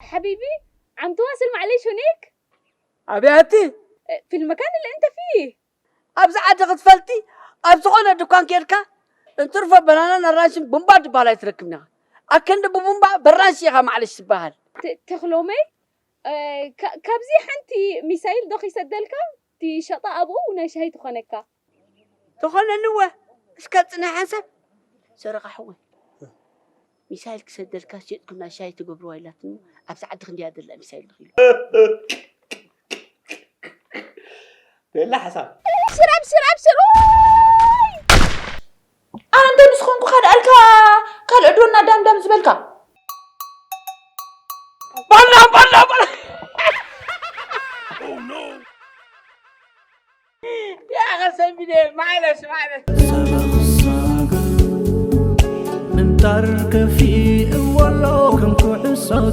حبيبي عم تواصل معليش هناك؟ أبياتي في المكان اللي انت فيه. أبزع أعتقد فلتي أبزعونا دكان كيركا انترفا بنانا الرانش بومبا دبالا يتركبنا أكن بومبا برانش يا معلش سباهل تخلومي كابزي حنتي ميسايل دوخي سدلكا تي شطا أبو وناشهي تخنكا تخلنا نوه إيش كاتنا حسب سرق حوي ميسايل كسدل كاشيت كنا شاي تقبروا إلاتنو أبزع أدخل يا دل ميسايل خيل لا حسن أبشر أنا ندي نسخنكو خد ألكا قال عدونا دام زبالكا بلا يا أخي سيبني معلش سبق الصاقر من ترك في ولو كم كحصة